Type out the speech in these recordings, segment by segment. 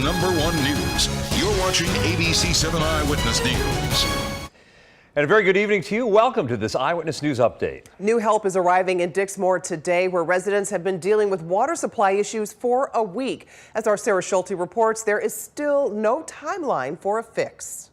#1 news. You're watching ABC7 Eyewitness News. And a very good evening to you. Welcome to this Eyewitness News Update. New help is arriving in Dixmoor today, where residents have been dealing with water supply issues for a week. As our Sarah Schulte reports, there is still no timeline for a fix.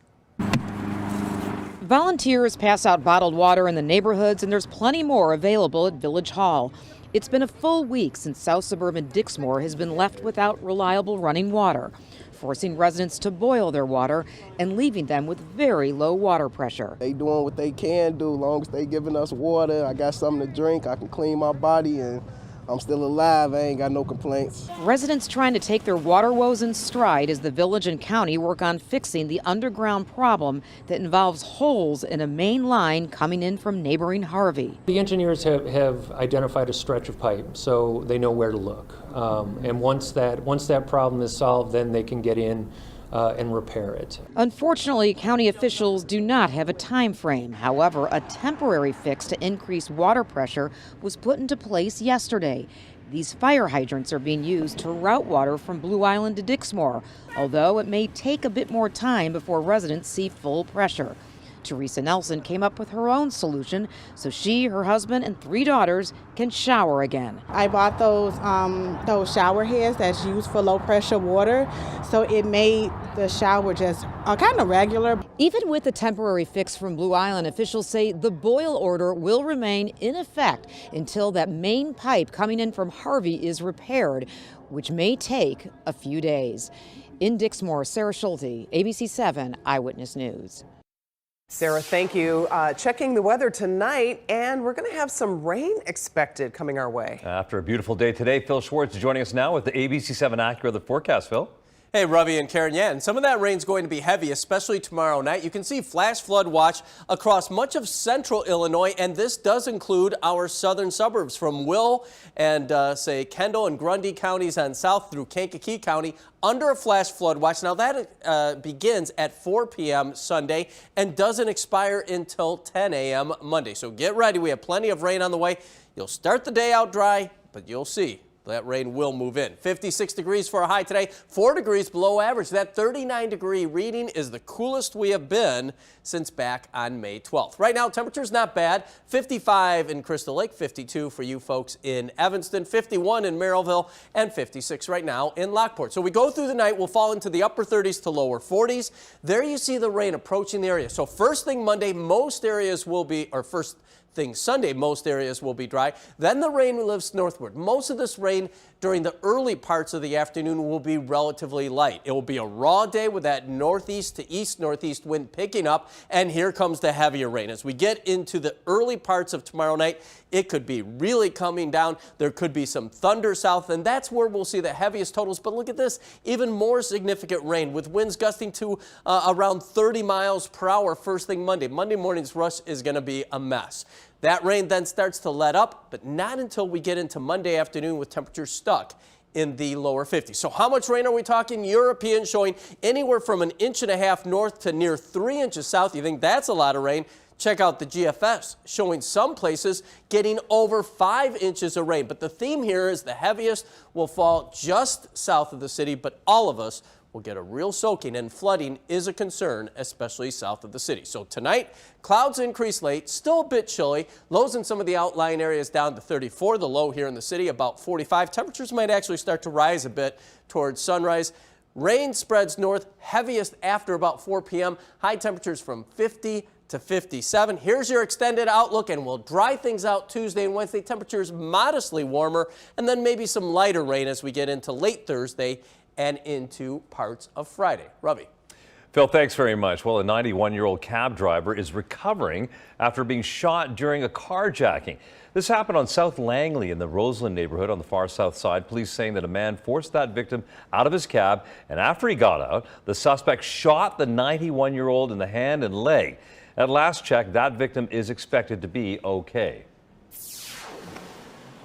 Volunteers pass out bottled water in the neighborhoods, and there's plenty more available at Village Hall. It's been a full week since South Suburban Dixmoor has been left without reliable running water, forcing residents to boil their water and leaving them with very low water pressure. They doing what they can do. As long as they giving us water, I got something to drink, I can clean my body, and I'm still alive. I ain't got no complaints. Residents trying to take their water woes in stride as the village and county work on fixing the underground problem that involves holes in a main line coming in from neighboring Harvey. The engineers have identified a stretch of pipe, so they know where to look. And once that problem is solved, then they can get in and repair it. Unfortunately, county officials do not have a time frame. However, a temporary fix to increase water pressure was put into place yesterday. These fire hydrants are being used to route water from Blue Island to Dixmoor, although it may take a bit more time before residents see full pressure. Teresa Nelson came up with her own solution so she, her husband, and 3 daughters can shower again. I bought those shower heads that's used for low pressure water, so it made the shower just kind of regular. Even with the temporary fix from Blue Island, officials say the boil order will remain in effect until that main pipe coming in from Harvey is repaired, which may take a few days. In Dixmoor, Sarah Schulte, ABC7 Eyewitness News. Sarah, thank you. Checking the weather tonight, and we're going to have some rain expected coming our way. After a beautiful day today, Phil Schwartz joining us now with the ABC7 AccuWeather forecast. Phil? Hey, Ravi and Karen. Yeah, and some of that rain's going to be heavy, especially tomorrow night. You can see flash flood watch across much of central Illinois, and this does include our southern suburbs from Will and, say, Kendall and Grundy counties on south through Kankakee County under a flash flood watch. Now, that begins at 4 p.m. Sunday and doesn't expire until 10 a.m. Monday. So get ready. We have plenty of rain on the way. You'll start the day out dry, but you'll see. That rain will move in. 56 degrees for a high today, 4 degrees below average. That 39-degree reading is the coolest we have been since back on May 12th. Right now, temperature's not bad. 55 in Crystal Lake, 52 for you folks in Evanston, 51 in Merrillville, and 56 right now in Lockport. So we go through the night, we'll fall into the upper 30s to lower 40s. There you see the rain approaching the area. So first thing Monday, most areas will be, or first thing Sunday, most areas will be dry. Then the rain lifts northward. Most of this rain during the early parts of the afternoon will be relatively light. It will be a raw day with that northeast to east northeast wind picking up, and here comes the heavier rain. As we get into the early parts of tomorrow night, it could be really coming down. There could be some thunder south, and that's where we'll see the heaviest totals. But look at this, even more significant rain with winds gusting to around 30 miles per hour first thing Monday. Monday morning's rush is going to be a mess. That rain then starts to let up, but not until we get into Monday afternoon with temperatures stuck in the lower 50s. So how much rain are we talking? European showing anywhere from 1.5 inches north to near 3 inches south. You think that's a lot of rain? Check out the GFS showing some places getting over 5 inches of rain. But the theme here is the heaviest will fall just south of the city, but all of us will get a real soaking, and flooding is a concern, especially south of the city. So tonight, clouds increase late, still a bit chilly. Lows in some of the outlying areas down to 34. The low here in the city about 45. Temperatures might actually start to rise a bit towards sunrise. Rain spreads north, heaviest after about 4 p.m. High temperatures from 50 to 57. Here's your extended outlook, and we'll dry things out Tuesday and Wednesday. Temperatures modestly warmer, and then maybe some lighter rain as we get into late Thursday and into parts of Friday. Ravi. Phil, thanks very much. Well, a 91-year-old cab driver is recovering after being shot during a carjacking. This happened on South Langley in the Roseland neighborhood on the far south side. Police saying that a man forced that victim out of his cab, and after he got out, the suspect shot the 91-year-old in the hand and leg. At last check, that victim is expected to be okay.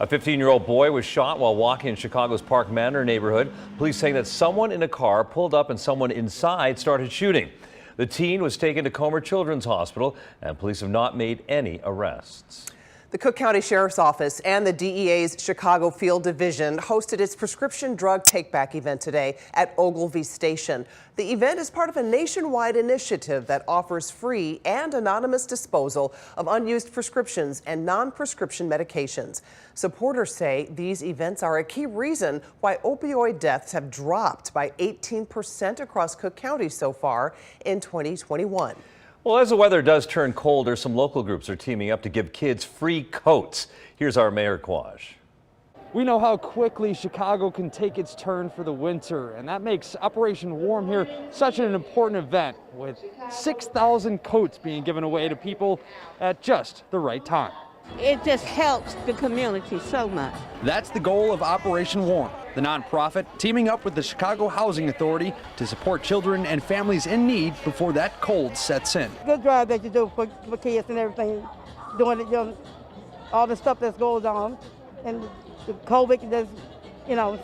A 15-year-old boy was shot while walking in Chicago's Park Manor neighborhood. Police saying that someone in a car pulled up and someone inside started shooting. The teen was taken to Comer Children's Hospital, and police have not made any arrests. The Cook County Sheriff's Office and the DEA's Chicago Field Division hosted its prescription drug take-back event today at Ogilvie Station. The event is part of a nationwide initiative that offers free and anonymous disposal of unused prescriptions and non-prescription medications. Supporters say these events are a key reason why opioid deaths have dropped by 18% across Cook County so far in 2021. Well, as the weather does turn colder, some local groups are teaming up to give kids free coats. Here's our Mayor Quash. We know how quickly Chicago can take its turn for the winter, and that makes Operation Warm here such an important event, with 6,000 coats being given away to people at just the right time. It just helps the community so much. That's the goal of Operation Warm, the nonprofit teaming up with the Chicago Housing Authority to support children and families in need before that cold sets in. Good drive that you do for kids and everything, doing it, all the stuff that goes on, and the COVID that's,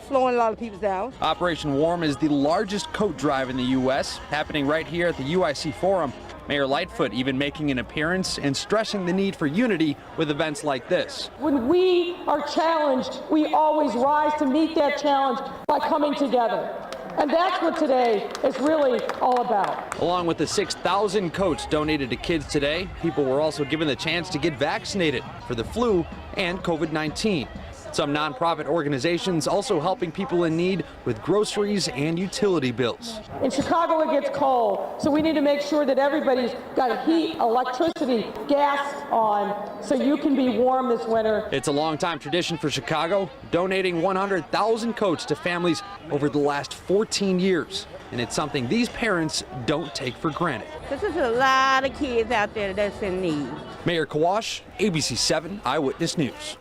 slowing a lot of people down. Operation Warm is the largest coat drive in the U.S., happening right here at the UIC Forum. Mayor Lightfoot even making an appearance and stressing the need for unity with events like this. When we are challenged, we always rise to meet that challenge by coming together. And that's what today is really all about. Along with the 6,000 coats donated to kids today, people were also given the chance to get vaccinated for the flu and COVID-19. Some nonprofit organizations also helping people in need with groceries and utility bills. In Chicago, it gets cold, so we need to make sure that everybody's got heat, electricity, gas on, so you can be warm this winter. It's a long-time tradition for Chicago, donating 100,000 coats to families over the last 14 years. And it's something these parents don't take for granted. This is a lot of kids out there that's in need. Mayor Kawash, ABC7 Eyewitness News.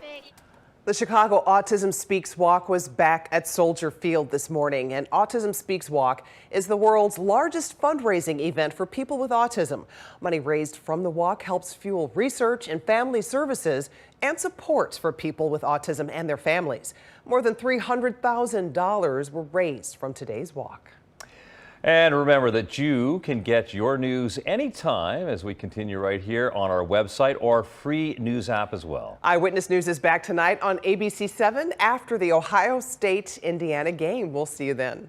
The Chicago Autism Speaks Walk was back at Soldier Field this morning, and Autism Speaks Walk is the world's largest fundraising event for people with autism. Money raised from the walk helps fuel research and family services and supports for people with autism and their families. More than $300,000 were raised from today's walk. And remember that you can get your news anytime as we continue right here on our website or free news app as well. Eyewitness News is back tonight on ABC7 after the Ohio State-Indiana game. We'll see you then.